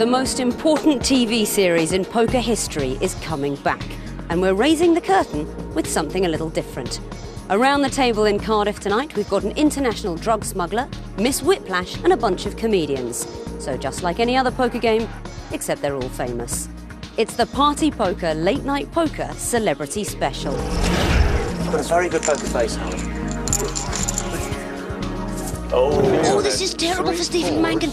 most important TV series in poker history is coming back, and we're raising the curtain with something a little different. Around the table in Cardiff tonight, we've got an international drug smuggler, Miss Whiplash, and a bunch of comedians. So just like any other poker game, except they're all famous. It's the Party Poker Late Night Poker Celebrity Special. I've got a very good poker face, Howard. Oh, this is terrible for Stephen Mangan.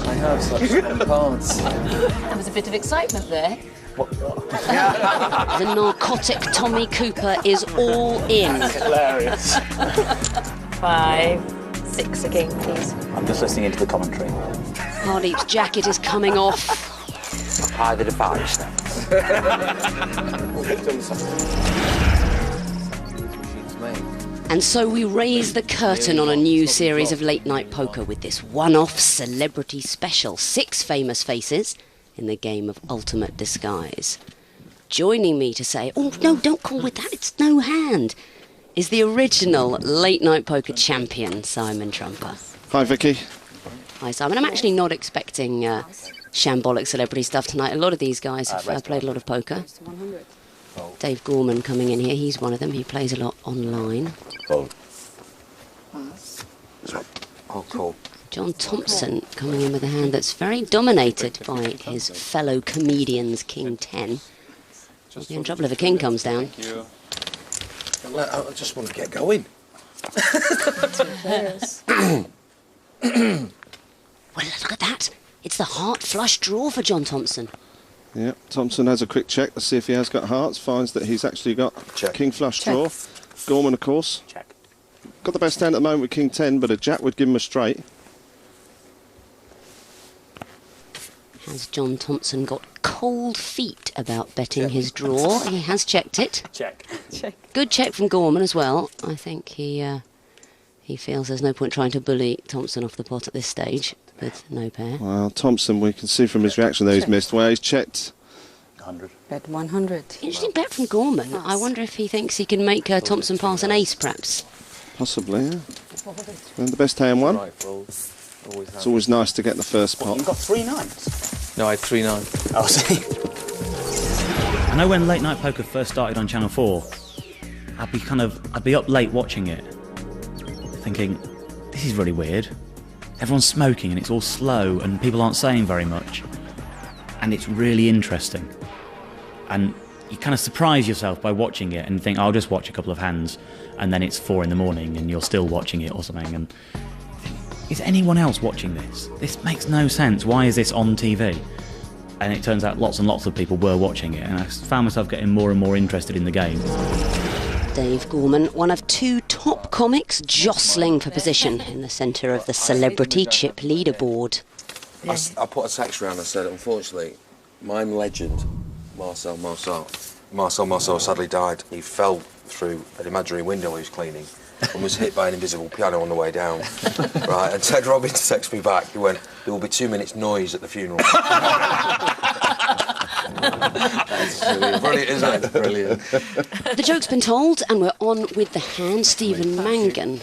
I have such cards. There was a bit of excitement there. The narcotic Tommy Cooper is all in. Hilarious. 5, 6 again, please. I'm just listening into the commentary. Hardeep's jacket is coming off. High the device now. And so we raise the curtain on a new series of late night poker with this one-off celebrity special. 6 famous faces in the game of ultimate disguise. Joining me to say, oh no, don't call with that, it's no hand, is the original late night poker champion, Simon Trumper. Hi, Vicky. Hi, Simon. I'm actually not expecting shambolic celebrity stuff tonight. A lot of these guys have played a lot of poker. Dave Gorman coming in here, he's one of them. He plays a lot online. Cool. John Thompson coming in with a hand that's very dominated by his fellow comedians, King 10. He'll be in trouble if a king comes down. I just want to get going. Well, look at that. It's the heart flush draw for John Thompson. Yeah, Thompson has a quick check to see if he has got hearts, finds that he's actually got king flush draw. Gorman, of course. Check. Got the best hand at the moment with king 10, but a jack would give him a straight. Has John Thompson got cold feet about betting his draw? He has checked it. Check. Good check from Gorman as well. I think he feels there's no point trying to bully Thompson off the pot at this stage with no pair. Well, Thompson, we can see from his reaction that he's missed. Well, he's checked. 100. Bet 100. Interesting bet from Gorman. I wonder if he thinks he can make Thompson pass an ace, perhaps. Possibly, yeah. And the best hand won. It's always nice to get the first pot. You've got 3 9s? No, I had 3-9. Oh, see. I know when late night poker first started on Channel 4, I'd be up late watching it, thinking, this is really weird. Everyone's smoking and it's all slow and people aren't saying very much. And it's really interesting. And you kind of surprise yourself by watching it and think, I'll just watch a couple of hands, and then it's 4 in the morning and you're still watching it or something. And is anyone else watching this? This makes no sense. Why is this on TV? And it turns out lots and lots of people were watching it, and I found myself getting more and more interested in the game. Dave Gorman, one of 2 top comics jostling for position in the centre of the celebrity chip leaderboard. I put a text around and said, unfortunately, mime legend, Marcel sadly died. He fell through an imaginary window he was cleaning and was hit by an invisible piano on the way down. Right, and Ted Robbins texted me back. He went, there will be 2 minutes noise at the funeral. That's brilliant, isn't it? Brilliant. The joke's been told, and we're on with the hand. Stephen Mangan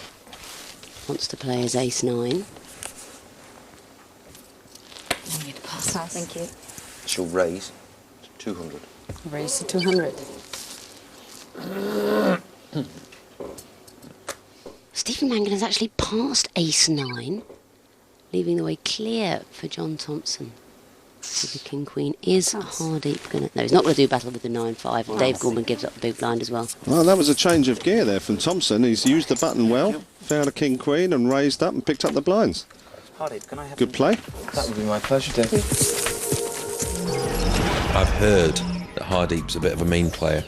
wants to play his ace-9. I need to pass. Thank you. She'll raise to 200. Raise to 200. Stephen Mangan has actually passed ace-9, leaving the way clear for John Thompson. So the king-queen is Hardeep going to... No, he's not going to do battle with the 9-5, and Dave Gorman gives up the big blind as well. Well, that was a change of gear there from Thompson. He's used the button well, found a king-queen and raised up and picked up the blinds. Hardeep, can I have Good play. That would be my pleasure, Dave. I've heard that Hardeep's a bit of a mean player.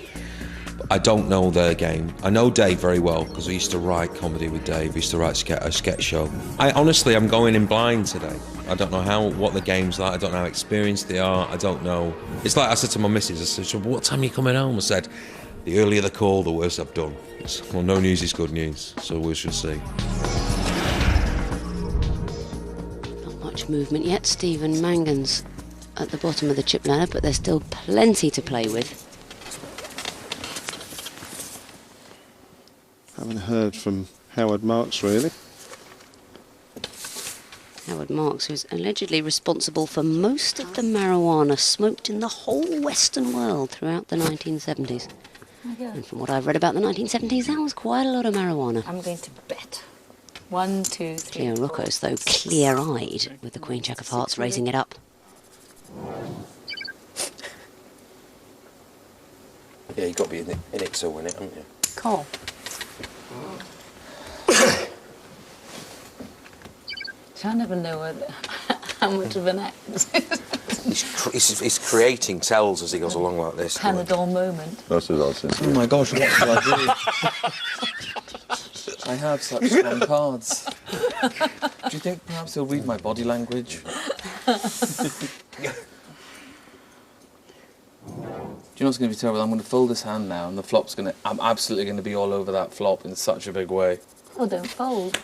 I don't know their game. I know Dave very well because I used to write comedy with Dave. I used to write a sketch show. I'm going in blind today. I don't know what the game's like. I don't know how experienced they are. I don't know. It's like I said to my missus, I said, what time are you coming home? I said, the earlier the call, the worse I've done. Well, no news is good news, so we shall see. Not much movement yet. Stephen Mangan's at the bottom of the chip ladder, but there's still plenty to play with. Haven't heard from Howard Marks, really. Howard Marks, who's allegedly responsible for most of the marijuana smoked in the whole Western world throughout the 1970s. And from what I've read about the 1970s, that was quite a lot of marijuana. I'm going to bet. 1, 2, 3. Cleo Rocco's, though, clear-eyed with the Queen Jack of Hearts raising it up. Yeah, you've got to be in it to win it, haven't you? Call. So I never know how much of an act He's creating tells as he goes along like this. Panadol moment. That's what I was saying. Oh my gosh, what shall I do? I have such strong cards. Do you think perhaps he'll read my body language? Do you know what's going to be terrible? I'm going to fold this hand now, and the flop's going to... I'm absolutely going to be all over that flop in such a big way. Oh, don't fold.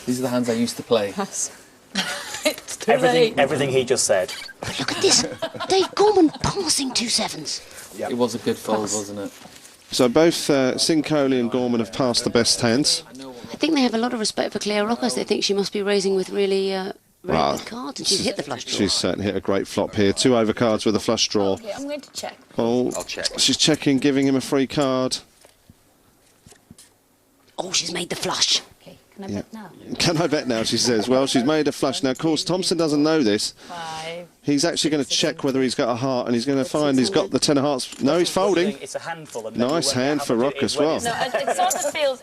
These are the hands I used to play. It's too late. Everything he just said. But look at this. Dave Gorman passing 2 sevens. Yep. It was a good fold, wasn't it? So both Sincoli and Gorman have passed the best hands. I think they have a lot of respect for Cleo Rocco's. They think she must be raising with really very good cards, and she's hit the flush draw. She's certainly hit a great flop here. 2 overcards with a flush draw. Okay, I'm going to check. Oh, I'll check. She's checking, giving him a free card. Oh, she's made the flush. Okay, can I bet now? Can I bet now, she says. Well, she's made a flush. Now, of course, Thompson doesn't know this. 5. He's actually going to check whether he's got a heart, and he's going to find he's got the 10 of hearts. No, he's folding. It's a handful. And Nice hand for Rock as well. No, it sort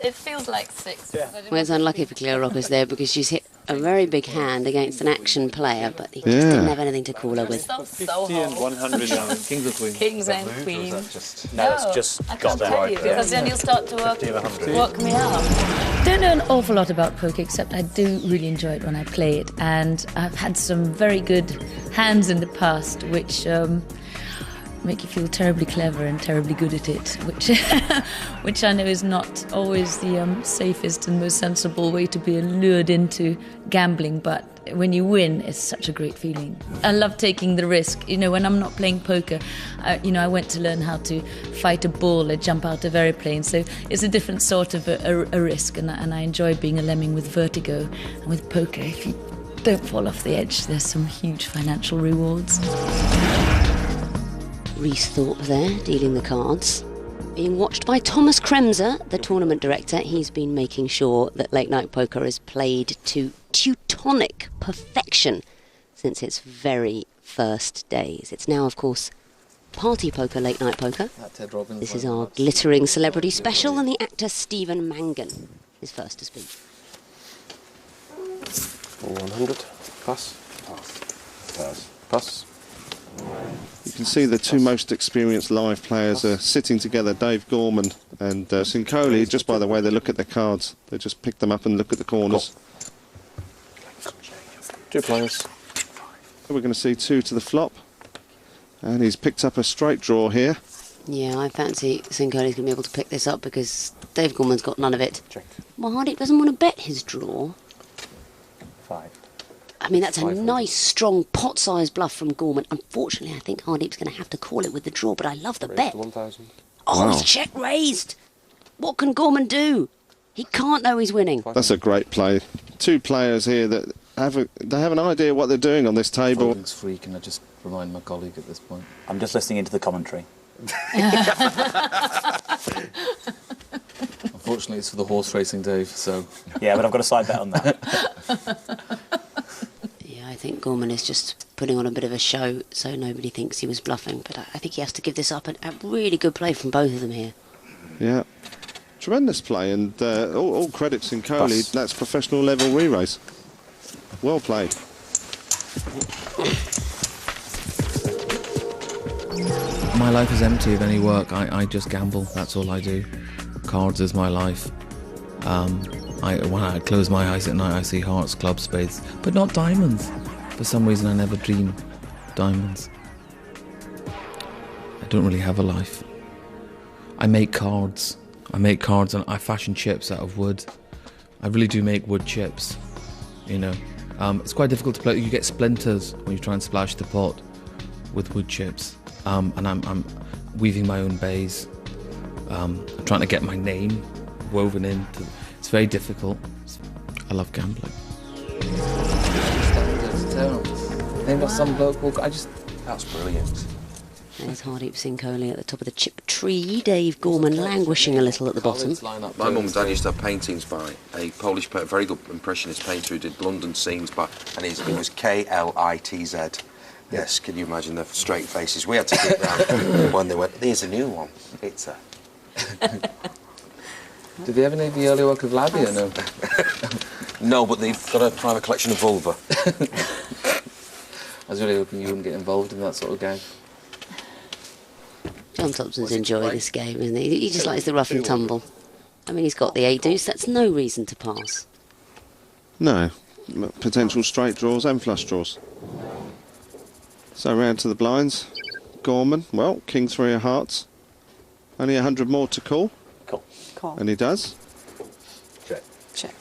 of feels like 6. Yeah. Well, it's unlucky for Cleo Rocco's there because she's hit a very big hand against an action player, but he just didn't have anything to call her with. So hard. 100 Kings or Queens? Kings and Queens. No, it's just I got can't there. tell you, because then you'll start to work me out. Don't know an awful lot about poker, except I do really enjoy it when I play it, and I've had some very good hands in the past which make you feel terribly clever and terribly good at it, which I know is not always the safest and most sensible way to be lured into gambling, but when you win, it's such a great feeling. I love taking the risk. You know, when I'm not playing poker, I went to learn how to fight a bull or jump out of aeroplane, so it's a different sort of a risk, and I enjoy being a lemming with vertigo. And with poker, if you don't fall off the edge, there's some huge financial rewards. Reese Thorpe there, dealing the cards. Being watched by Thomas Kremser, the tournament director. He's been making sure that late night poker is played to Teutonic perfection since its very first days. It's now, of course, party poker, late night poker. This is our glittering celebrity special, and the actor Stephen Mangan is first to speak. 100. Pass. Pass. You can see the 2 most experienced live players are sitting together, Dave Gorman and Sincoli. Just by the way they look at their cards, they just pick them up and look at the corners. 2 players. We're going to see 2 to the flop, and he's picked up a straight draw here. Yeah, I fancy Sincoli's going to be able to pick this up because Dave Gorman's got none of it. Check. Well, Hardy doesn't want to bet his draw. 5. I mean, that's a nice, strong, pot-sized bluff from Gorman. Unfortunately, I think Hardeep's going to have to call it with the draw, but I love the bet. 1,000. Oh, Wow. he's check raised. What can Gorman do? He can't know he's winning. That's a great play. 2 players here that have an idea what they're doing on this table. Folding's free, can I just remind my colleague at this point? I'm just listening into the commentary. Unfortunately, it's for the horse racing, Dave, so... Yeah, but I've got a side bet on that. Yeah, I think Gorman is just putting on a bit of a show so nobody thinks he was bluffing, but I think he has to give this up. A really good play from both of them here. Yeah. Tremendous play, and all credits in Coley. That's professional level re-race. Well played. My life is empty of any work. I just gamble. That's all I do. Cards is my life. When I close my eyes at night, I see hearts, clubs, spades, but not diamonds. For some reason, I never dream diamonds. I don't really have a life. I make cards. And I fashion chips out of wood. I really do make wood chips, you know. It's quite difficult to play. You get splinters when you try and splash the pot with wood chips. And I'm weaving my own bays. I'm trying to get my name woven into. It's very difficult. I love gambling. Standards, terrible. They've got some bloke walk. That's brilliant. There's Hardeep Singh Kohli at the top of the chip tree. Dave Gorman languishing a little at the bottom. My mum and dad used to have paintings by a Polish, very good impressionist painter who did London scenes and it was K-L-I-T-Z. Yes, can you imagine the straight faces? We had to get round when they went, there's a new one. It's a... Did they have any of the early work of Laddie or no? No, but they've got a private collection of vulva. I was really hoping you wouldn't get involved in that sort of game. John Thompson's enjoying this game, isn't he? He just likes the rough and tumble. I mean, he's got the 8 deuce, that's no reason to pass. No. Potential straight draws and flush draws. So round to the blinds. Gorman, well, king 3 of hearts. Only 100 more to call. Call. And he does. Check.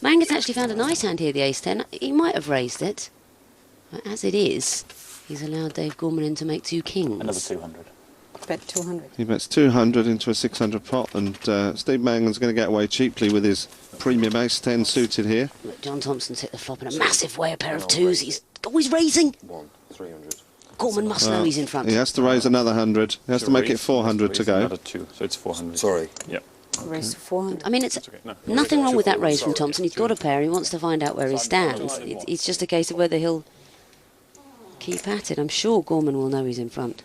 Mangan's actually found a nice hand here, the ace-10. He might have raised it. But as it is, he's allowed Dave Gorman in to make 2 kings. Another 200. Bet 200. He bets 200 into a 600 pot, and Steve Mangan's going to get away cheaply with his premium ace-10 suited here. Look, John Thompson's hit the flop in a massive way, a pair of 2s. He's always raising. 300. Gorman must know he's in front. He has to raise another 100. He has to make it 400 to go. Another 2, so it's 400. Sorry. Yep. Raise to 400. I mean, it's nothing wrong with that raise from Thompson. He's got a pair. He wants to find out where he stands. It's just a case of whether he'll keep at it. I'm sure Gorman will know he's in front.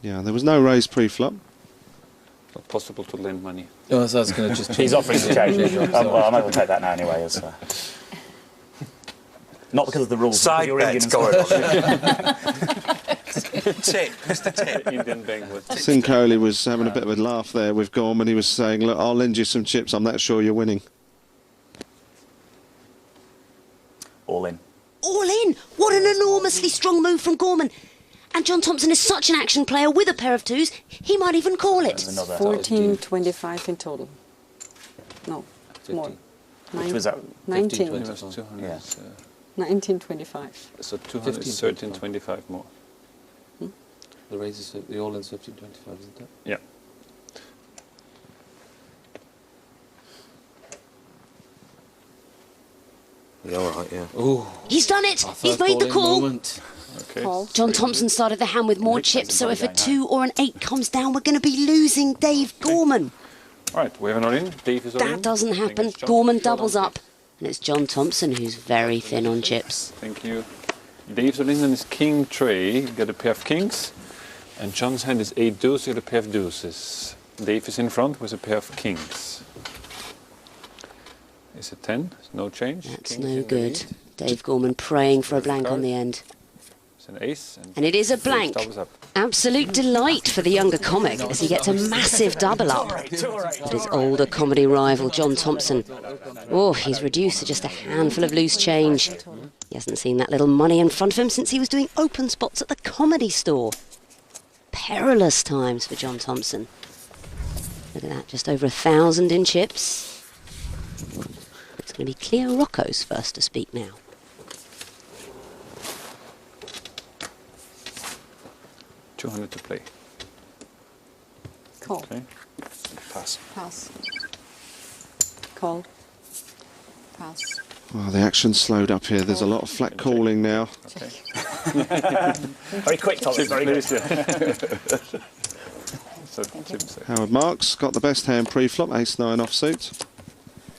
Yeah, there was no raise pre-flop. Not possible to lend money. Oh, so I was going to just... He's offering to change it. Well, I might as well take that now anyway. Not because of the rules. Side you're bets Indian going on. Tip, Mr. Tip. Indian Bangwood. Singh Kohli was having a bit of a laugh there with Gorman. He was saying, look, I'll lend you some chips. I'm not sure you're winning. All in. All in! What an enormously strong move from Gorman. And John Thompson is such an action player with a pair of 2s, he might even call it. 1425 in total. No, 15. more. Which was that? 19. 20. It was 200. Yeah. 1925. So 200 is 1325 more. The raise is the all-in's 15.25, isn't it? Yeah. Yeah, all right, yeah. Ooh. He's done it! He's made the call! Okay. Call. John Thompson started the hand with more chips, so if a 2 or an 8 comes down, we're going to be losing Dave Gorman. Right, we have an all-in. Dave is all in. That doesn't I think happen. it's John. Gorman doubles up. And it's John Thompson who's very thin on chips. Thank you. Dave's all in on his king tray. Got a pair of kings. And John's hand is 8 deuce. Got a pair of deuces. Dave is in front with a pair of kings. It's a 10. No change. That's King no in the good. lead. Dave Gorman praying for a blank on the end. It's an ace. And it is a blank. Doubles up. Absolute delight for the younger comic as he gets a massive double up. But his older comedy rival, John Thompson, oh, he's reduced to just a handful of loose change. He hasn't seen that little money in front of him since he was doing open spots at the Comedy Store. Perilous times for John Thompson. Look at that, just over 1,000 in chips. It's going to be Cleo Rocco's first to speak now. $200 to play. Call. Okay. Pass. Pass. Call. Pass. Well, the action's slowed up here. There's a lot of flat calling now. Okay. Very quick, Thomas. Very good. So, Howard Marks got the best hand pre-flop, ace-9 offsuit.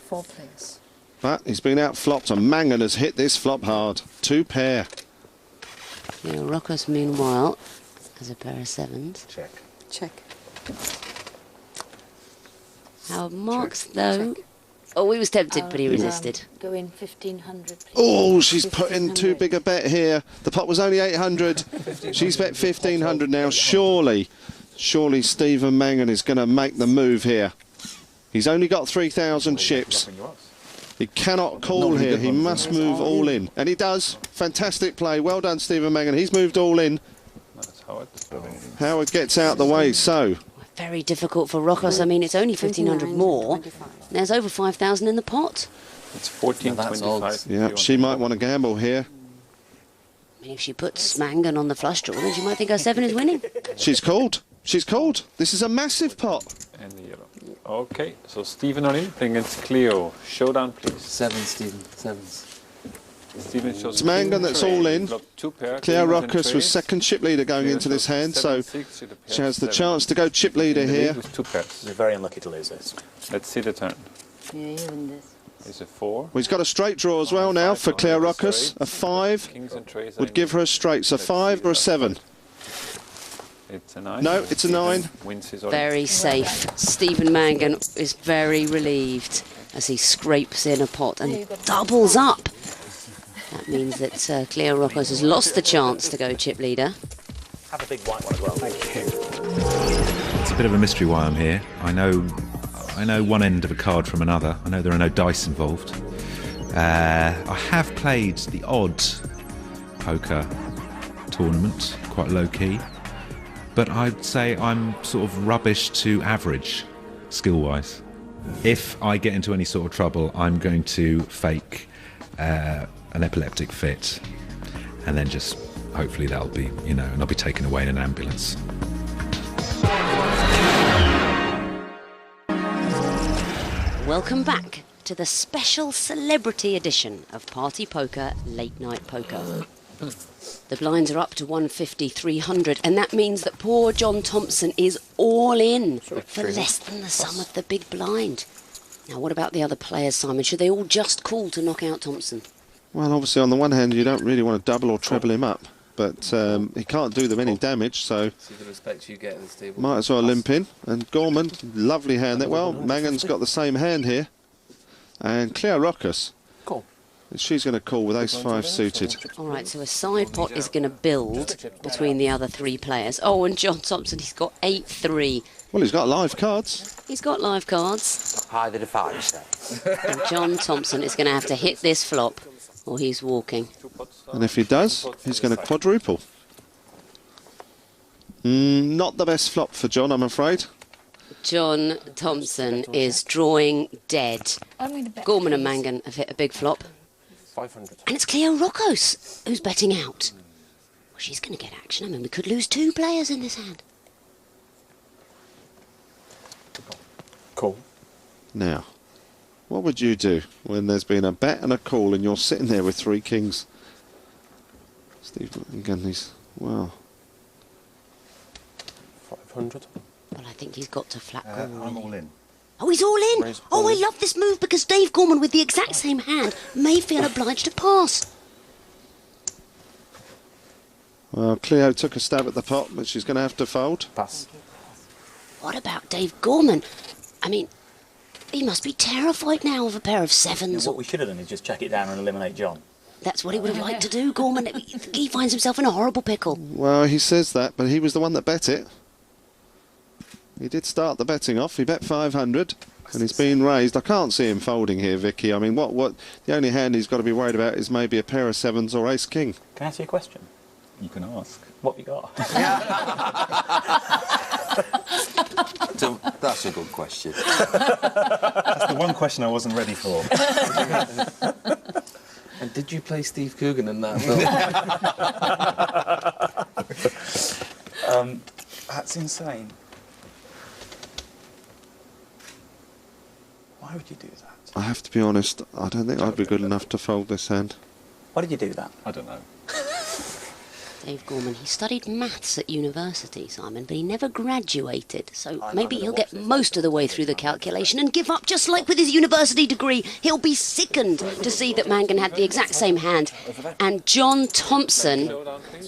4 players. But he's been out-flopped, and Mangan has hit this flop hard. 2 pair. Cleo Rocco's meanwhile has a pair of 7s. Check. Check. Howard Marks, though... Oh, he was tempted, but he resisted. Go in 1,500, please. Oh, she's put in too big a bet here. The pot was only 800. She's bet 1,500 now. Surely Stephen Mangan is going to make the move here. He's only got 3,000 chips. He cannot call here. He must move all in. And he does. Fantastic play. Well done, Stephen Mangan. He's moved all in. Howard gets out the way, so... Very difficult for Rockos. I mean, it's only 1,500 more. There's over 5,000 in the pot. It's 14.25. Yeah, she might want to gamble here. I mean, if she puts Mangan on the flush draw, then she might think her 7 is winning. She's called. She's called. This is a massive pot. And the yellow. Okay, so Stephen on in, playing against Cleo. Showdown, please. 7, Stephen. 7s. Stephen shows It's Mangan that's all in. Claire Rockus was second chip leader going into this hand, so she has the chance to go chip leader here. With 2 pairs. You're very unlucky to lose this. Let's see the turn. Yeah, you win this. It's a 4. Well, he's got a straight draw as well now for Claire Rockus. A 5 would give her a straight. So 5 or a 7? It's a 9. No, it's a 9. Very safe. Stephen Mangan is very relieved as he scrapes in a pot and doubles up. That means that Cleo Rockus has lost the chance to go chip leader. Have a big white one as well. Thank you. It's a bit of a mystery why I'm here. I know one end of a card from another. I know there are no dice involved. I have played the odd poker tournament, quite low key, but I'd say I'm sort of rubbish to average skill-wise. If I get into any sort of trouble, I'm going to fake an epileptic fit, and then just hopefully that'll be, and I'll be taken away in an ambulance. Welcome back to the special celebrity edition of Party Poker Late Night Poker. The blinds are up to 150, 300, and that means that poor John Thompson is all in for less than the sum of the big blind. Now, what about the other players, Simon? Should they all just call to knock out Thompson? Well, obviously, on the one hand, you don't really want to double or treble him up, but he can't do them any damage, so See the respect you get at this table. might as well limp in. And Gorman, lovely hand there. Well, Mangan's got the same hand here. And Claire Rockus. Cool. She's going to call with ace-5 suited. All right, so a side pot is going to build between the other 3 players. Oh, and John Thompson, he's got 8-3. Well, he's got live cards. He's got live cards. Hi, the defiance. And John Thompson is going to have to hit this flop, or he's walking. And if he does, he's going to quadruple. Not the best flop for John, I'm afraid. John Thompson is drawing dead. Gorman and Mangan have hit a big flop. 500. And it's Cleo Rockus who's betting out. Well, she's going to get action. I mean, we could lose 2 players in this hand. Cool. Now, what would you do when there's been a bet and a call and you're sitting there with 3 kings? Steve Mangan, he's, well... 500. Well, I think he's got to flat call. I'm all in. Oh, he's all in! Oh, I love this move because Dave Gorman, with the exact same hand, may feel obliged to pass. Well, Cleo took a stab at the pot, but she's going to have to fold. Pass. What about Dave Gorman? I mean, he must be terrified now of a pair of 7s. What we should have done is just check it down and eliminate John. That's what he would have liked to do, Gorman. He finds himself in a horrible pickle. Well, he says that, but he was the one that bet it. He did start the betting off. He bet 500, and he's been raised. I can't see him folding here, Vicky. I mean, what? The only hand he's got to be worried about is maybe a pair of 7s or ace king. Can I ask you a question? You can ask. What have you got? That's a good question. That's the one question I wasn't ready for. And did you play Steve Coogan in that film? That's insane. Why would you do that? I have to be honest, I don't think I'd be good enough to fold this hand. Why did you do that? I don't know. Dave Gorman, he studied maths at university, Simon, but he never graduated. So maybe he'll get most of the way through the calculation and give up, just like with his university degree. He'll be sickened to see that Mangan had the exact same hand. And John Thompson,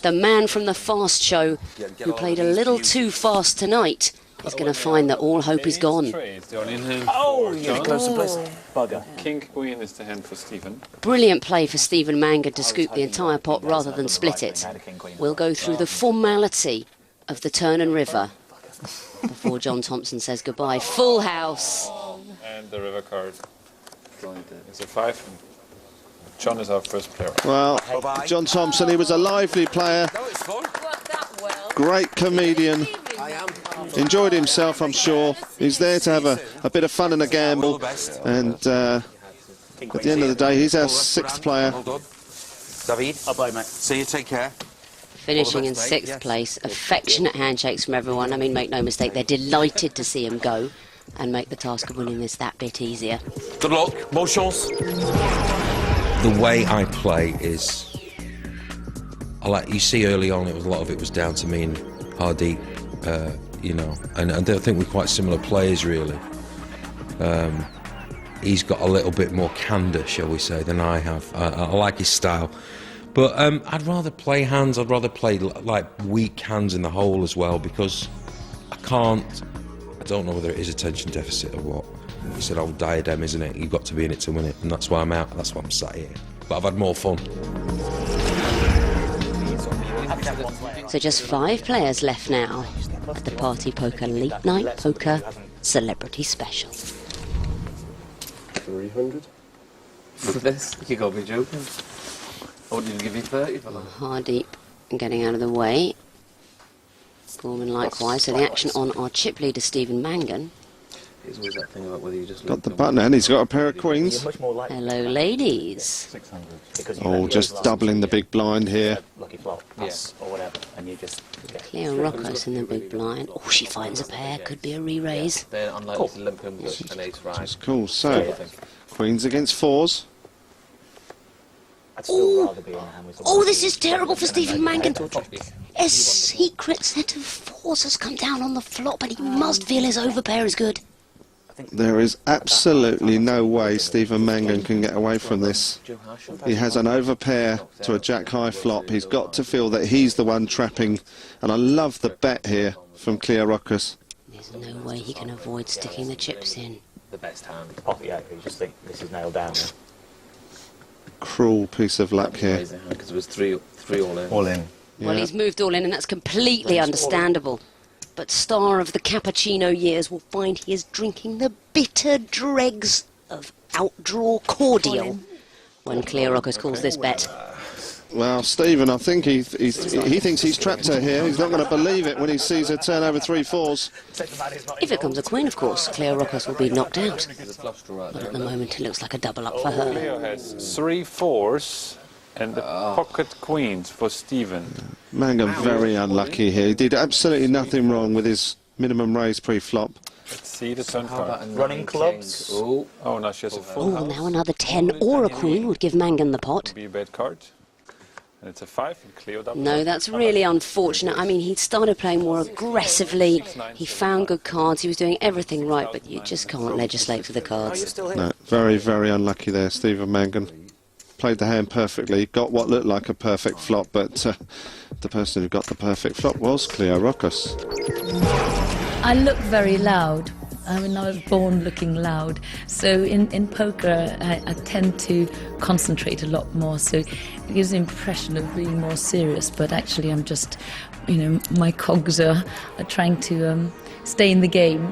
the man from the Fast Show, who played a little too fast tonight, is going to find that all hope is gone. Oh, you're close to place. Bugger. King Queen is the hand for Stephen. Brilliant play for Stephen Mangan to scoop the entire pot rather than split it. We'll go through the formality of the turn and river before John Thompson says goodbye. Full house. And the river card. It's a 5. John is our first player. Well, John Thompson, he was a lively player. Great comedian. Enjoyed himself, I'm sure. He's there to have a bit of fun and a gamble. And at the end of the day, he's our 6th player. David, Bye-bye, mate. see you, take care. Finishing in 6th place. Affectionate handshakes from everyone. I mean, make no mistake, they're delighted to see him go. and make the task of winning this that bit easier. Good luck. Bonne chance. The way I play is, you see early on, a lot of it was down to me and Hardeep, you know, and I think we're quite similar players really. He's got a little bit more candour, shall we say, than I have. I like his style. But I'd rather play hands, I'd rather play like weak hands in the hole as well, because I don't know whether it is attention deficit or what. It's an old diadem, isn't it? You've got to be in it to win it, and that's why I'm out, that's why I'm sat here. But I've had more fun. So just 5 players left now at the Party Poker Late Night Poker Celebrity Special. 300? For this? You gotta be joking. I wouldn't even give you 30 for that. Hardeep getting out of the way. Gorman likewise. So the action on our chip leader Stephen Mangan. It's always that thing about whether you just Got the button and he's got a pair of queens. Hello, ladies. Oh, just doubling the big blind here. Lucky flop, pass, or whatever, and you just... Clear Rockos in the big blind. Oh, she finds a pair. Could be a re-raise. They're unlikely to limp him with an ace right. That's cool. So, queens against 4s. I'd still rather be in hand with Oh, this is terrible for Stephen Mangan. A secret set of 4s has come down on the flop, and he must feel his overpair is good. There is absolutely no way Stephen Mangan can get away from this. He has an overpair to a jack-high flop. He's got to feel that he's the one trapping. And I love the bet here from Clear Rockos. There's no way he can avoid sticking the chips in. The best hand. Oh, yeah, you just think this is nailed down. Cruel piece of luck here. Because it was three all in. All in. Well, Yeah. he's moved all in, and that's completely understandable. But star of the cappuccino years will find he is drinking the bitter dregs of outdraw cordial when Clear Rockos calls this bet. Well, Stephen, I think he thinks he's trapped her here. He's not going to believe it when he sees her turn over 3 4s. If it comes a queen, of course, Clear Rockos will be knocked out. But at the moment, it looks like a double up for her. Cleo has 3 4s and the pocket queens for Stephen. Mangan very unlucky here. He did absolutely nothing wrong with his minimum raise pre-flop. Let's see the turn card. Running clubs. Oh, now she has a full Oh, house. now another 10 or a queen would give Mangan the pot. Be a bad card. And it's a 5 and Cleo double. No, that's really unfortunate. I mean, he started playing more aggressively. He found good cards. He was doing everything right, but you just can't legislate for the cards. No, very, very unlucky there, Stephen Mangan. Played the hand perfectly, got what looked like a perfect flop, but the person who got the perfect flop was Cleo Rockos. I look very loud. I mean, I was born looking loud. So in poker, I tend to concentrate a lot more. So it gives the impression of being more serious. But actually, I'm just, you know, my cogs are trying to stay in the game.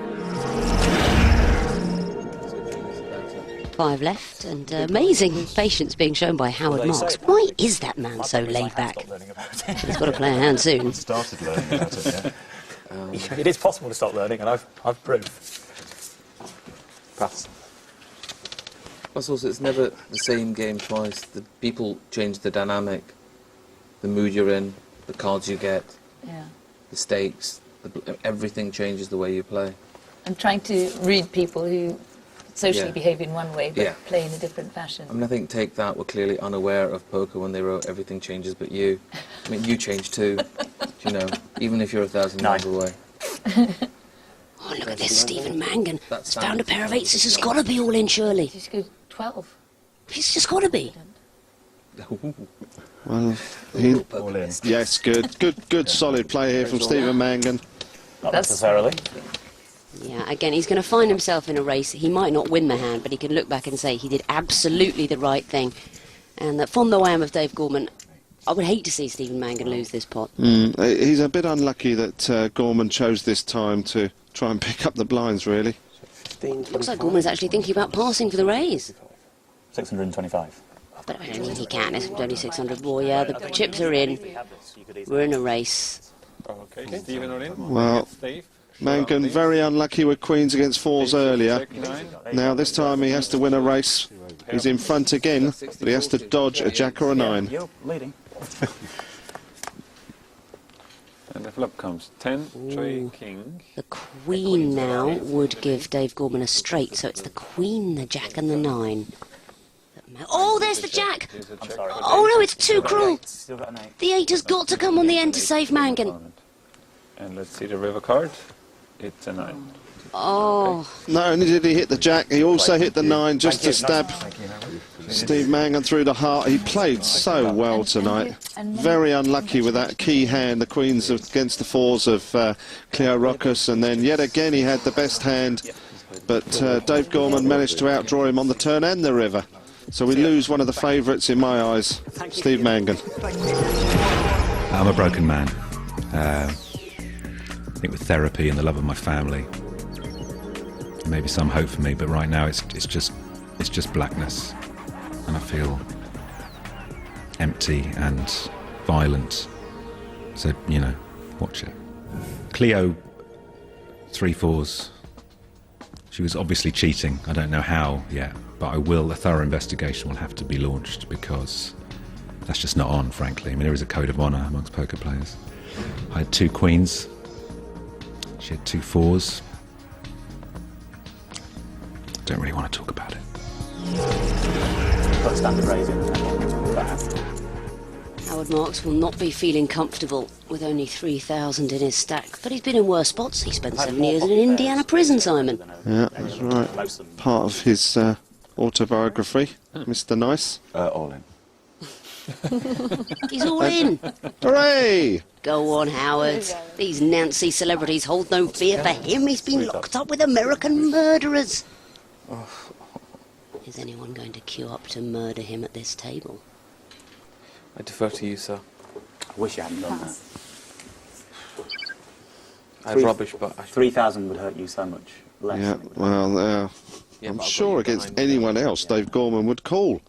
5 left, and amazing patience being shown by Howard Marks. Why is that man so laid back? He's got to play a hand soon. Started learning about it, yeah. It is possible to start learning, and I've proved. Pass. Plus also, it's never the same game twice. The people change the dynamic, the mood you're in, the cards you get, the stakes, everything changes the way you play. I'm trying to read people who socially behave in one way, but Yeah. play in a different fashion. I mean, I think Take That were clearly unaware of poker when they wrote Everything Changes But You. I mean, you change too, you know, even if you're 1,000 miles away. Oh, look at this, Stephen Mangan. He's found a pair of 8s. This has got to be all in, surely. He's good 12. It's just got to be. Well, All in. yes, good solid play here from Stephen Mangan. Not necessarily. Yeah, again, he's going to find himself in a race. He might not win the hand, but he can look back and say he did absolutely the right thing. And that fond though I am of Dave Gorman, I would hate to see Stephen Mangan lose this pot. He's a bit unlucky that Gorman chose this time to try and pick up the blinds, really. Looks like Gorman's actually thinking about passing for the raise. 625. But I don't think he can. It's only 600. Boy, yeah, the chips are in. We're in a race. Okay, Stephen all in. Well, Dave. Mangan very unlucky with queens against 4s earlier. Check 9. Now this time he has to win a race. He's in front again, but he has to dodge a jack or a 9. You're leading. And the flop comes 10, 3, Ooh. king. The queen now would give Dave Gorman a straight, so it's the queen, the jack and the 9. Oh, there's the jack! Oh no, it's too cruel! The 8 has got to come on the end to save Mangan. And let's see the river card. It's a 9. Oh. Not only did he hit the jack, he also hit the 9 just to stab Steve Mangan through the heart. He played so well tonight. Very unlucky with that key hand, the queens against the 4s of Cleo Rockus, and then yet again he had the best hand, but Dave Gorman managed to outdraw him on the turn and the river. So we lose one of the favourites in my eyes, Steve Mangan. I'm a broken man. I think with therapy and the love of my family, maybe some hope for me, but right now it's just blackness, and I feel empty and violent. So, you know, watch it. Cleo, 3-4s. She was obviously cheating. I don't know how yet, but a thorough investigation will have to be launched, because that's just not on, frankly. I mean, there is a code of honour amongst poker players. I had 2 queens. She had 2 4s. Don't really want to talk about it. Got standard raising. Howard Marks will not be feeling comfortable with only 3,000 in his stack, but he's been in worse spots. He spent 7 years in an Indiana prison, Simon. Yeah, that's right. Part of his autobiography, Mr. Nice. All in. He's all in. Hooray! Go on, Howard. These Nancy celebrities hold no fear for him. He's been locked up with American murderers. Is anyone going to queue up to murder him at this table? I defer to you, sir. I wish you hadn't done that. I have rubbish, but 3,000 would hurt you so much less. Yeah, well, I'm sure against anyone else Dave Gorman would call.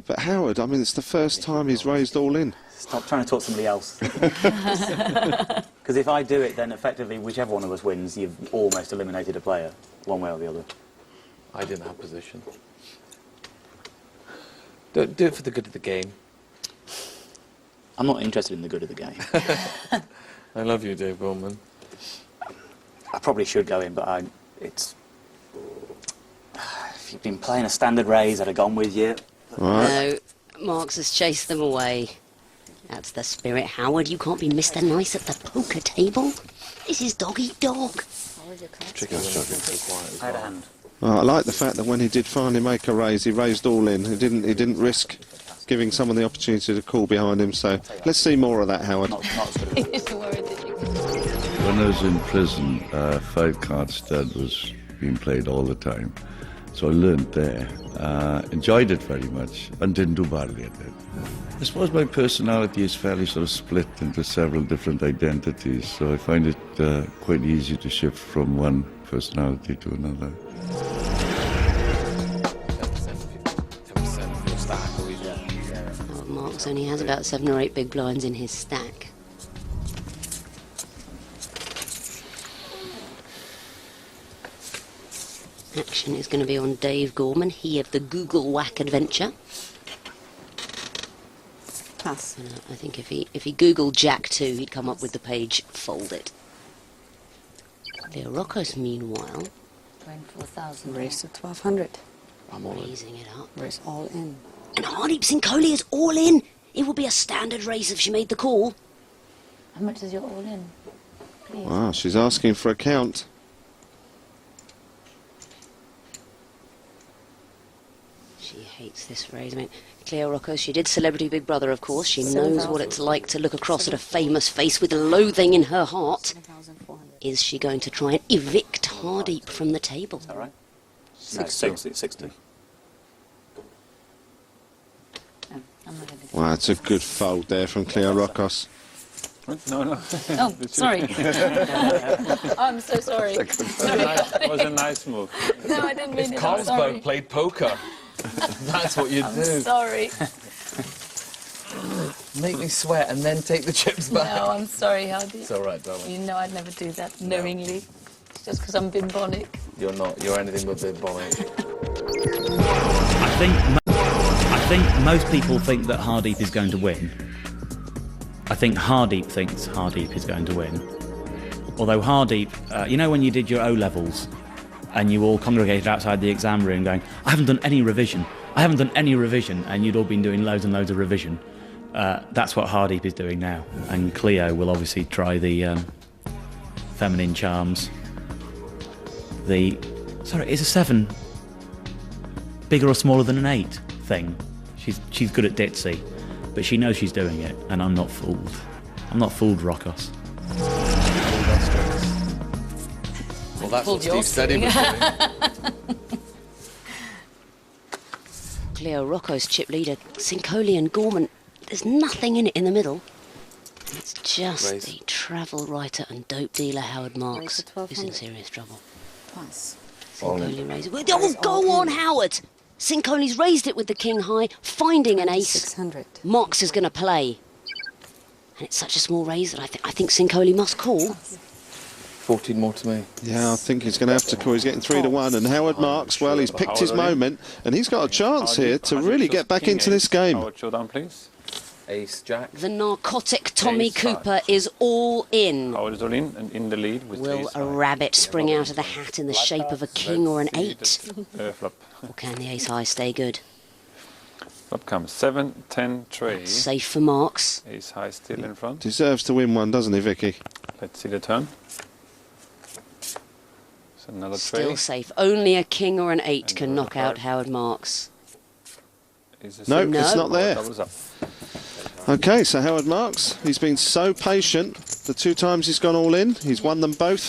But Howard, I mean, it's the first time he's raised all in. Stop trying to talk somebody else. Because if I do it, then effectively whichever one of us wins, you've almost eliminated a player, one way or the other. I didn't have position. Do it for the good of the game. I'm not interested in the good of the game. I love you, Dave Gorman. I probably should go in, but it's... If you've been playing a standard raise, I'd have gone with you. No, Marks has chased them away. That's the spirit, Howard. You can't be Mr. Nice at the poker table. This is dog eat dog. I had a hand. Well, I like the fact that when he did finally make a raise, he raised all in. He didn't risk giving someone the opportunity to call behind him. So let's see more of that, Howard. Not as good as When I was in prison, 5-card stud was being played all the time. So I learned there, enjoyed it very much, and didn't do badly at it. I suppose my personality is fairly sort of split into several different identities, so I find it quite easy to shift from one personality to another. Marks only has about 7 or 8 big blinds in his stack. Action is going to be on Dave Gorman, he of the Google Whack adventure. Pass. I think if he Googled Jack 2, he'd come up with the page Fold It. Leo Roccos, meanwhile, 24,000. Raise to 1,200. I'm all in. raising it up. Raise all in. And Hardeep Sincolia is all in. It will be a standard race if she made the call. How much is your all in? Please. Wow, she's asking for a count. She hates this phrase. I mean, Cleo Rocco, she did Celebrity Big Brother, of course. She knows what it's like to look across at a famous face with loathing in her heart. Is she going to try and evict Hardeep from the table? All right. 60. Wow, it's a good fold there from Cleo Roccos. No. Oh, sorry. I'm so sorry. That was a nice move. No, I didn't mean it. I'm Carlsberg sorry. played poker. That's what you I'm do. sorry. Make me sweat and then take the chips back. No, I'm sorry, Hardy. It's all right, darling. You know I'd never do that knowingly. It's just because I'm bimbonic. You're not. You're anything but bimbonic. I think most people think that Hardeep is going to win. I think Hardeep thinks Hardeep is going to win. Although Hardeep, you know when you did your O-levels and you all congregated outside the exam room going, I haven't done any revision, and you'd all been doing loads and loads of revision. That's what Hardeep is doing now. And Cleo will obviously try the feminine charms. Sorry, is a 7 bigger or smaller than an 8 thing? She's good at ditzy, but she knows she's doing it, and I'm not fooled. I'm not fooled, Rokos. Well, that's what Steve said he was doing. Cleo Rocco's chip leader, Sincoli and Gorman. There's nothing in it in the middle. It's just the travel writer and dope dealer Howard Marks who's in serious trouble. Twice. Sincoli raised it. Oh, go on, Howard! Sincoli's raised it with the king high, finding an ace. 600. Marks is going to play. And it's such a small raise that I think Sincoli must call. 14 more to me. Yeah, I think he's going to have to call. He's getting 3 to 1, and Howard Marks, well, he's picked his moment, and he's got a chance here to really get back into this game. Howard, showdown, please. Ace, Jack. The narcotic Tommy Cooper is all in. Howard is all in and in the lead with Will ace a high. rabbit spring out of the hat in the shape of a king or an 8? Flop. Or can the ace high stay good? Flop comes 7, 10, tree. Safe for Marks. Ace high still in front. Deserves to win one, doesn't he, Vicky? Let's see the turn. It's another tree. Still safe. Only a king or an 8 can knock out Howard Marks. No, it's not there. Doubles up. Okay, so Howard Marks, he's been so patient. The 2 times he's gone all in, he's won them both.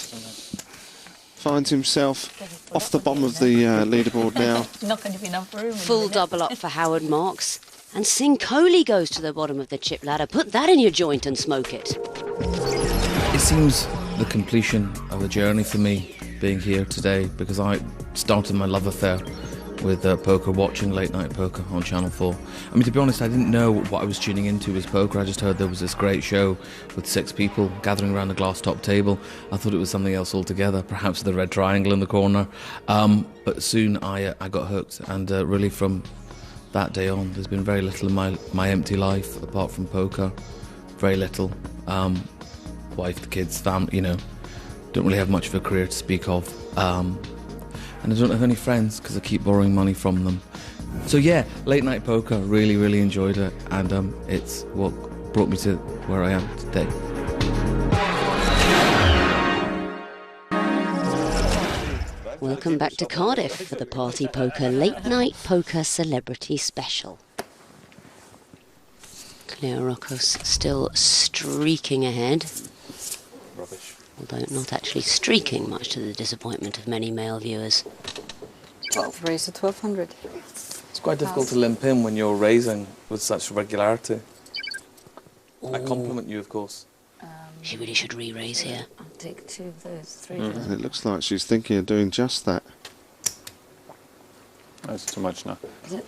Finds himself off the bottom of the leaderboard now. Not going to be enough room. Full double up for Howard Marks. And Sincoli goes to the bottom of the chip ladder. Put that in your joint and smoke it. It seems the completion of a journey for me being here today, because I started my love affair with poker, watching late night poker on Channel 4. I mean, to be honest, I didn't know what I was tuning into was poker. I just heard there was this great show with 6 people gathering around a glass top table. I thought it was something else altogether, perhaps the red triangle in the corner. But soon I got hooked, and really from that day on, there's been very little in my empty life apart from poker. Very little. Wife, kids, family, you know. Don't really have much of a career to speak of. And I don't have any friends because I keep borrowing money from them. So yeah, late night poker, really enjoyed it, and it's what brought me to where I am today. Welcome back to Cardiff for the Party Poker Late Night Poker Celebrity Special. Cleo Rocos still streaking ahead. Rubbish. Although not actually streaking, much to the disappointment of many male viewers. 12. Raise at 1200. It's quite difficult to limp in when you're raising with such regularity. I compliment you, of course. She really should re-raise here. I'll take 2 of those, 3 And it looks like she's thinking of doing just that. That's too much now.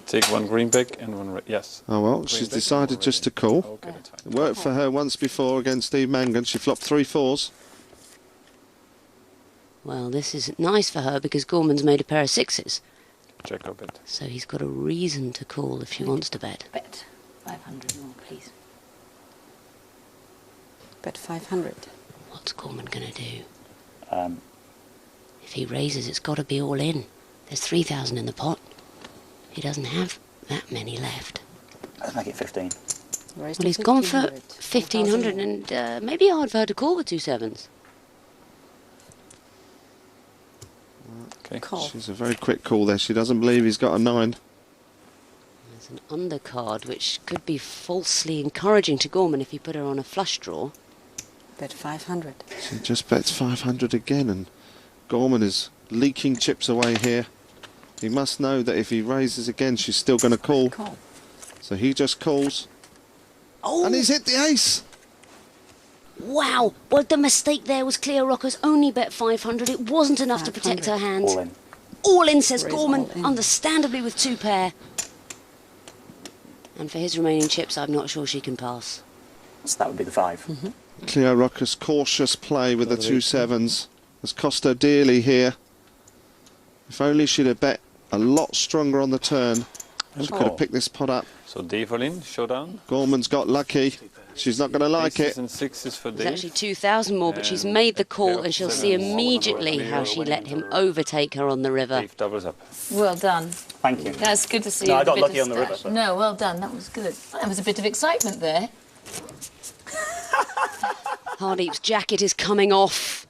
Take 1 green back and 1 yes. Oh well, she's decided just to call. Okay, It worked for her once before against Steve Mangan. She flopped 3 4s. Well, this is nice for her because Gorman's made a pair of 6s. Check a bit. So he's got a reason to call if she wants to bet. Bet 500 more, please. Bet 500. What's Gorman going to do? If he raises, it's got to be all in. There's 3,000 in the pot. He doesn't have that many left. Let's make it 15. Well, he's gone for 1,500 and maybe hard for her to call with 2 7s. Okay. She's a very quick call there. She doesn't believe he's got a 9. There's an undercard which could be falsely encouraging to Gorman if he put her on a flush draw. Bet 500. She just bets 500 again, and Gorman is leaking chips away here. He must know that if he raises again, she's still going to call. So he just calls. Oh! And he's hit the ace! Wow! Well, the mistake there was Cleo Rocco's only bet 500. It wasn't enough to protect her hands. All in. All in, says Raise Gorman, all in. understandably with 2 pair. And for his remaining chips, I'm not sure she can pass. So that would be the 5. Cleo Rocco's cautious play with the 2 7s has cost her dearly here. If only she'd have bet a lot stronger on the turn, she could have picked this pot up. So Dave all in, showdown. Gorman's got lucky. She's not going to like Aces it. and sixes for There's Dave. actually 2,000 more, but she's made the call, and she'll see immediately how she let him overtake her on the river. Dave doubles up. Well done. Thank you. That's good to see. No, you I with got a bit lucky of on the river, stash. but- No, well done. That was good. There was a bit of excitement there. Hardeep's jacket is coming off.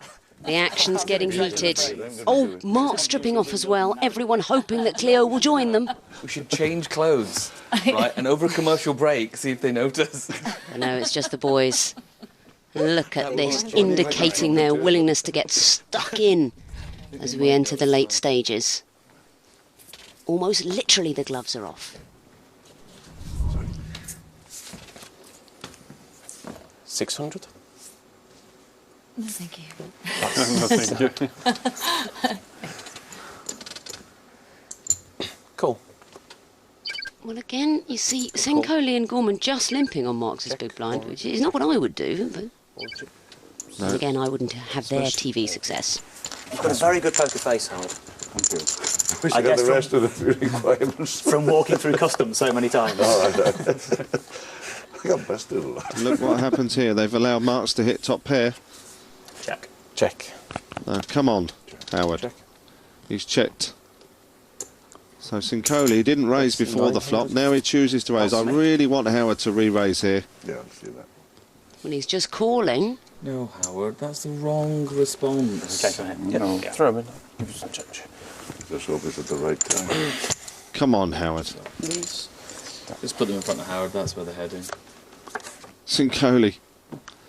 The action's getting heated. Oh, Mark's stripping off as well. Everyone hoping that Cleo will join them. We should change clothes, right? And over a commercial break, see if they notice. No, it's just the boys. Look at this, indicating their willingness to get stuck in as we enter the late stages. Almost literally the gloves are off. 600? No, thank you. No, thank you. Cool. Well, again, you see Senkoli and Gorman just limping on Marks' big blind, which is not what I would do, but... And again, I wouldn't have their TV success. You've got a very good poker face, Howard. Thank you. Wish I I got guess the rest of the requirements. From walking through customs so many times. All right. I got busted a lot. Look what happens here. They've allowed Marks to hit top pair. Check. Check. Come on, Howard. Check. He's checked. So Sincoli didn't raise before the flop. Now he chooses to raise. I really want Howard to re-raise here. Yeah, I'll see that. When he's just calling. No, Howard, that's the wrong response. Check on him. Yeah, No. throw him in. Give us a check. Just hope it's at the right time. Come on, Howard. Just put them in front of Howard, that's where they're heading. Sincoli.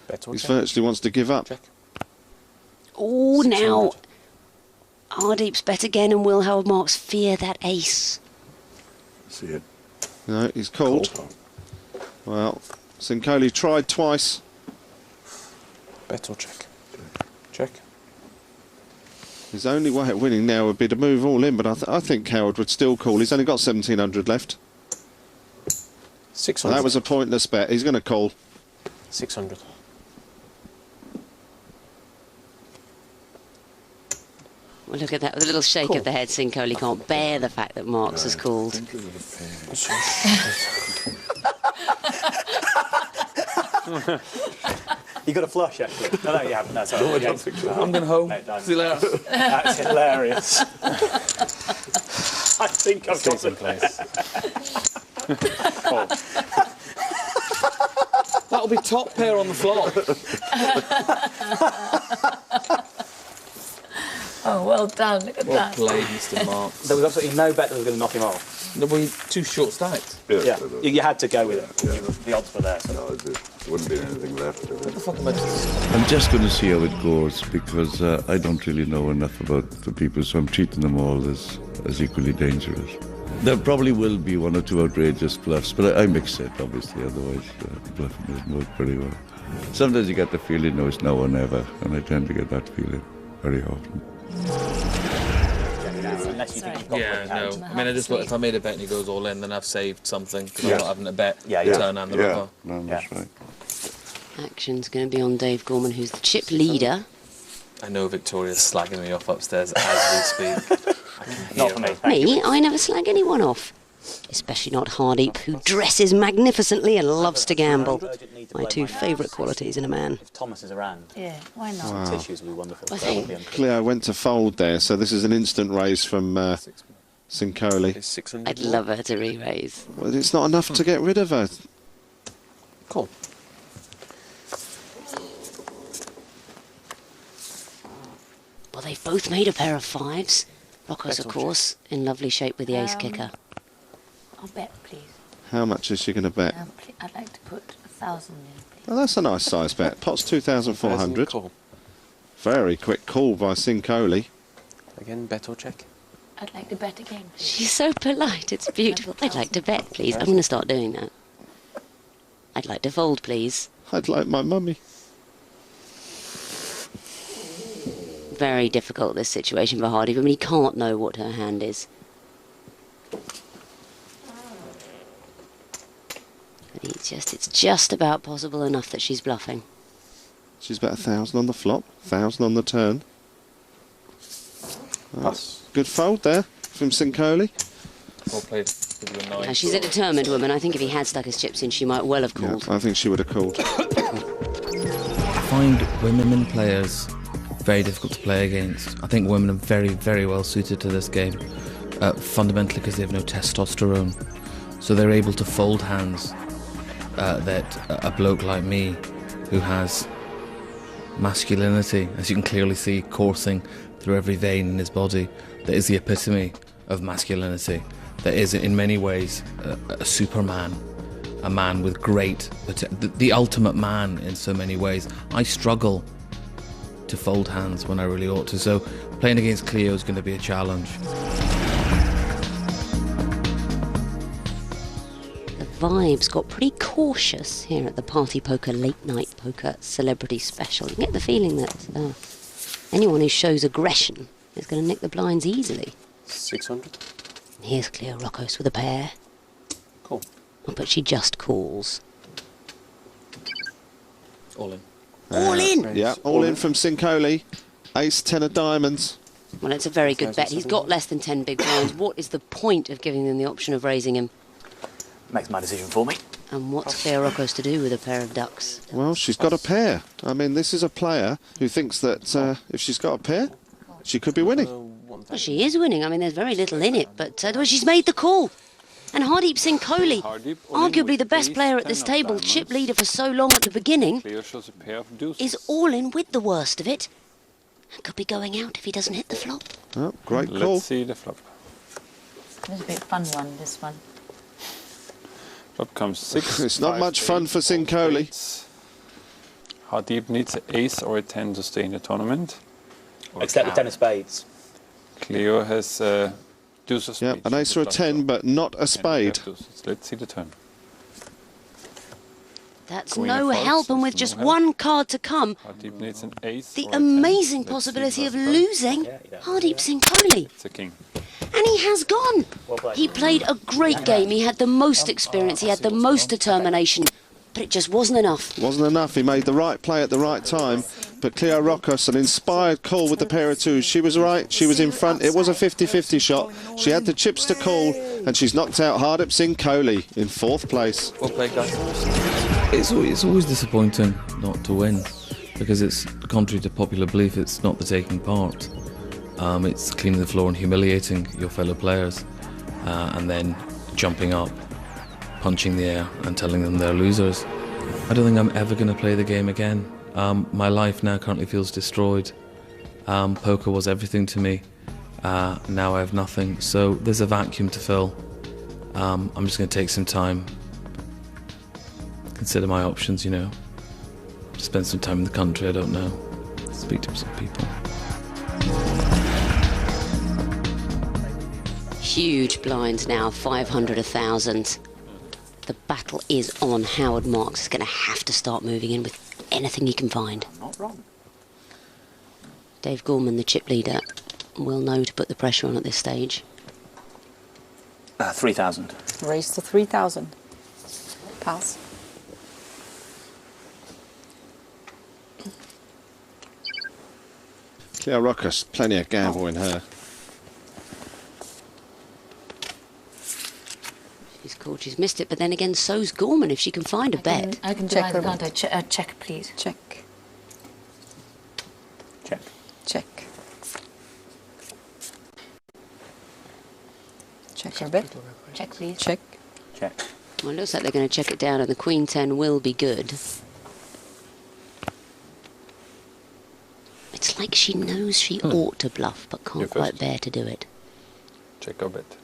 Bet or He check? virtually wants to give up. Check. Oh, now 600. Hardeep's bet again, and will Howard Marks fear that ace? See it. No, he's called. Well, Sincoli tried twice. Bet or check? Check. His only way of winning now would be to move all in, but I think Howard would still call. He's only got 1,700 left. 600. That was a pointless bet. He's going to call. 600. Well, look at that, with a little shake of the head. Sincoli can't bear the fact that Marks has called. You got a flush, actually. No, you haven't. No, sorry. No, I don't think so. I'm going home. No, don't. See you later. That's hilarious. I think I've got in it. place. That'll be top pair on the flop. Oh, well done. Look at Well that. played, Mr. Marks. There was absolutely no bet that was going to knock him off. No, we too short stacked. Yeah, you had to go with it. The odds were there. So. No, there wouldn't be anything left of it. What the fuck am I doing? I'm just going to see how it goes because I don't really know enough about the people, so I'm treating them all as equally dangerous. There probably will be one or two outrageous bluffs, but I mix it, obviously, otherwise bluffing doesn't work very well. Sometimes you get the feeling, no, it's now or never, and I tend to get that feeling very often. Unless you think you've got Yeah, quick no. out. I mean, I just thought if I made a bet and he goes all in, then I've saved something because Yeah. I'm not having a bet. Yeah, yeah. Turn and the river. No, that's right. Action's going to be on Dave Gorman, who's the chip leader. I know Victoria's slagging me off upstairs as we speak. I can hear Not for me. her. Thank Me, you. I never slag anyone off. Especially not Hardeep, who dresses magnificently and loves to gamble. Urgent need to My blow two my nose. favourite qualities in a man. If Thomas is around, Yeah, why not? Wow. tissues would be wonderful. I That would think- be untrue. Cleo went to fold there, so this is an instant raise from Sincoli. It's 600. I'd love her to re-raise. Well, it's not enough to get rid of her. Cool. Well, they've both made a pair of fives. Rocco's, Bet of or course, in lovely shape with the ace kicker. I'll bet, please. How much is she going to bet? I'd like to put 1,000 in, please. Well, that's a nice size bet. Pot's 2,400. Cool. Very quick call by Sincoli. Again, bet or check? I'd like to bet again, please. She's so polite, it's beautiful. I'd like to bet, please. I'm going to start doing that. I'd like to fold, please. I'd like my mummy. Very difficult, this situation for Hardy. I mean, he can't know what her hand is. But it's just about possible enough that she's bluffing. She's about 1,000 on the flop, 1,000 on the turn. Pass. Good fold there from Sincoli. Well played. Yeah, she's a determined woman. I think if he had stuck his chips in, she might well have called. I think she would have called. I find women players very difficult to play against. I think women are very, very well suited to this game, fundamentally because they have no testosterone. So they're able to fold hands that a bloke like me, who has masculinity, as you can clearly see, coursing through every vein in his body, that is the epitome of masculinity, that is in many ways a superman, a man with great, the ultimate man in so many ways. I struggle to fold hands when I really ought to, so playing against Cleo is going to be a challenge. The vibes got pretty cautious here at the Party Poker Late Night Poker Celebrity Special. You get the feeling that anyone who shows aggression is going to nick the blinds easily. 600. And here's Cleo Rockos with a pair. Cool. Oh, but she just calls. All in. All in? Yeah, all in from Sincoli. Ace 10 of diamonds. Well, it's a very good bet. He's got less than 10 big blinds. What is the point of giving them the option of raising him? Makes my decision for me. And what's Cleo Rockos to do with a pair of ducks? Well, she's got a pair. I mean, this is a player who thinks that if she's got a pair, she could be winning. Well, she is winning. I mean, there's very little in it, but well, she's made the call. And Hardeep Singh Kohli, arguably the best player at this table, chip leader for so long at the beginning, is all in with the worst of it. And could be going out if he doesn't hit the flop. Oh, great call. Let's see the flop. It's a bit fun one, this one. Flop comes 6. It's not much fun for Sincoli. Hardeep needs an ace or a 10 to stay in the tournament. Except the 10 of spades. Cleo has deuce of spades. Yeah, an ace or a 10, but not a spade. Let's see the turn. That's Queen no of hearts, help, and that's with no just help. one card to come, Hardeep needs an ace. the or a 10. amazing Let's see possibility of the turn. losing Hardeep Singh Kohli. It's a king. And he has gone. He played a great game. He had the most experience. He had the most determination. But it just wasn't enough. Wasn't enough. He made the right play at the right time. But Cleo Rockos, an inspired call with the pair of twos. She was right. She was in front. It was a 50-50 shot. She had the chips to call, and she's knocked out Hardeep Singh Kohli in 4th place. Well played, guys. It's always disappointing not to win, because it's contrary to popular belief. It's not the taking part. It's cleaning the floor and humiliating your fellow players, and then jumping up, punching the air and telling them they're losers. I don't think I'm ever going to play the game again. My life now currently feels destroyed. Poker was everything to me. Now I have nothing, so there's a vacuum to fill. I'm just going to take some time, consider my options, you know. Spend some time in the country, I don't know. Speak to some people. Huge blinds now, 500, 1,000. The battle is on. Howard Marks is going to have to start moving in with anything he can find. Not wrong. Dave Gorman, the chip leader, will know to put the pressure on at this stage. 3,000. Raise to 3,000. Pass. Cleo Rockos, plenty of gamble in her. She's called, she's missed it, but then again, so's Gorman if she can find a bet. I can do Check either, her can't I? Check, please. Check. Check. Check. Check her bet. Check, please. Check. Check. Well, it looks like they're going to check it down, and the Queen 10 will be good. It's like she knows she ought to bluff, but can't quite bear to do it. Check or bet.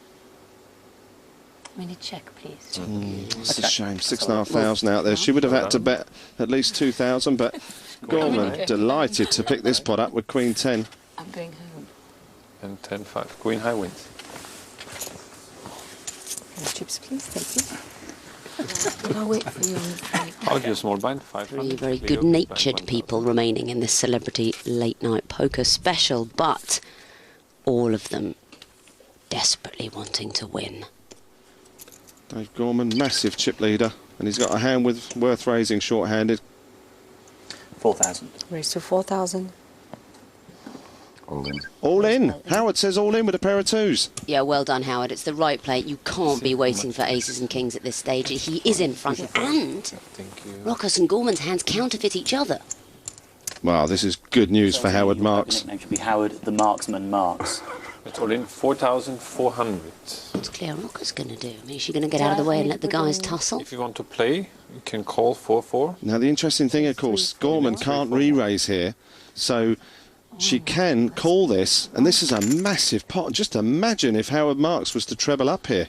We need check, please. It's a shame. 6,500 out there. She would have had to bet at least 2,000, but Gorman delighted to pick this pot up with Queen 10. I'm going home. And 10-5. Queen high wins. Chips, please. Thank you. I'll wait for you. I'll give a small blind. 500. Three very good-natured people remaining in this Celebrity Late Night Poker Special, but all of them desperately wanting to win. Dave Gorman, massive chip leader, and he's got a hand worth raising short-handed. 4,000. Raise to 4,000. All in. All in. Howard says all in with a pair of twos. Yeah, well done, Howard. It's the right play. You can't be waiting for aces and kings at this stage. He is in front, and Rockos and Gorman's hands counterfeit each other. Wow, this is good news for Howard Marks. The nickname should be Howard the Marksman Marks. It's all in 4,400. What's Cleo Rockos going to do? I mean, is she going to get out of the way and let the guys tussle? If you want to play, you can call 4-4. Now, the interesting thing, of course, Gorman can't re-raise here, so she can call this, and this is a massive pot. Just imagine if Howard Marks was to treble up here.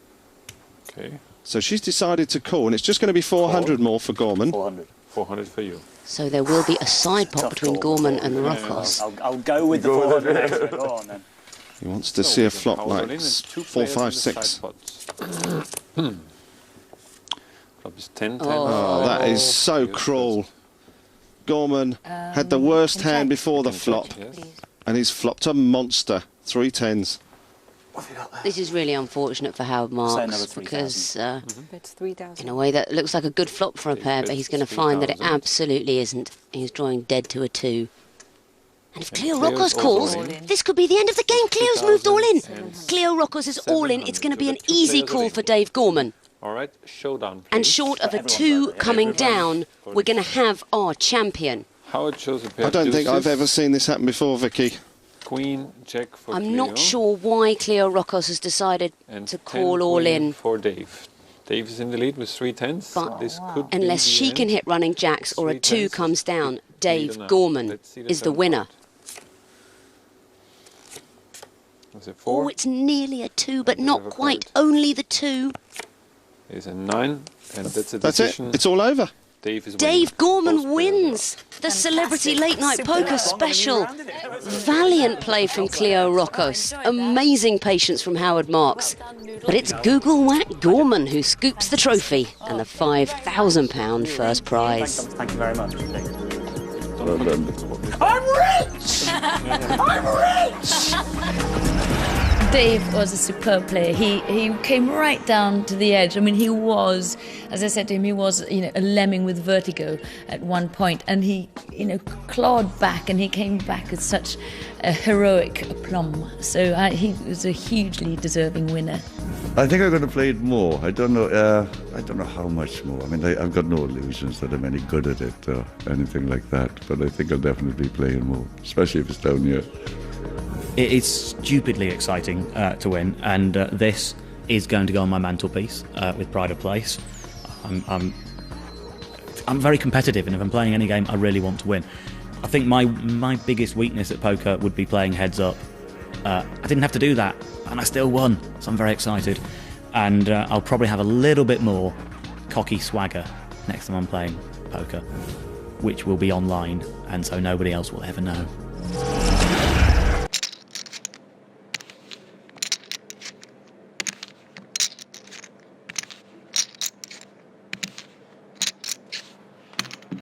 Okay. So she's decided to call, and it's just going to be 400 more for Gorman. 400. 400 for you. So there will be a side pot between Gorman and Rockos. I'll go with the 400 extra. Go on then. He wants to see a flop like 4, 5, 6. Flop is 10, 10. Oh, that is so cruel. Gorman had the worst hand before the flop, and he's flopped a monster. 3 tens. This is really unfortunate for Howard Marks because, in a way, that looks like a good flop for a pair, but he's going to find that it absolutely isn't. He's drawing dead to a 2. And if Cleo Rockos calls, this could be the end of the game. Cleo's moved all in. Cleo Rockos is all in. It's going to be an easy call for Dave Gorman. All right, showdown. And short of a 2 coming down, we're going to have our champion. Howard chose a pair I don't of think I've deuces. ever seen this happen before, Vicky. Queen, Jack for I'm Cleo. not sure why Cleo Rockos has decided And to 10 call all queen in. for Dave. Dave is in the lead with 3 tens. But This could be unless the she end. can hit running jacks or a 3 2 tens comes down, lead Dave now. Gorman Let's see is the turn winner. card. Is it 4? Oh, it's nearly a 2, but not quite. Only the 2. Is a 9, and that's a That's it. decision. It's all over. Dave is Dave Gorman wins the Celebrity Late Night Poker Special. Valiant play from Cleo Rockos. Amazing patience from Howard Marks. But it's Google Whack Gorman who scoops the trophy and the £5,000 first prize. Thank you very much. Well done. I'm rich! I'm rich! Dave was a superb player. He came right down to the edge. I mean, he was, as I said to him, he was, a lemming with vertigo at one point, and he, clawed back, and he came back with such a heroic aplomb. So he was a hugely deserving winner. I think I'm going to play it more. I don't know. I don't know how much more. I mean, I've got no illusions that I'm any good at it or anything like that. But I think I'll definitely play it more, especially if it's down here. It is stupidly exciting to win, and this is going to go on my mantelpiece with pride of place. I'm very competitive, and if I'm playing any game, I really want to win. I think my biggest weakness at poker would be playing heads up. I didn't have to do that, and I still won, so I'm very excited. And I'll probably have a little bit more cocky swagger next time I'm playing poker, which will be online, and so nobody else will ever know.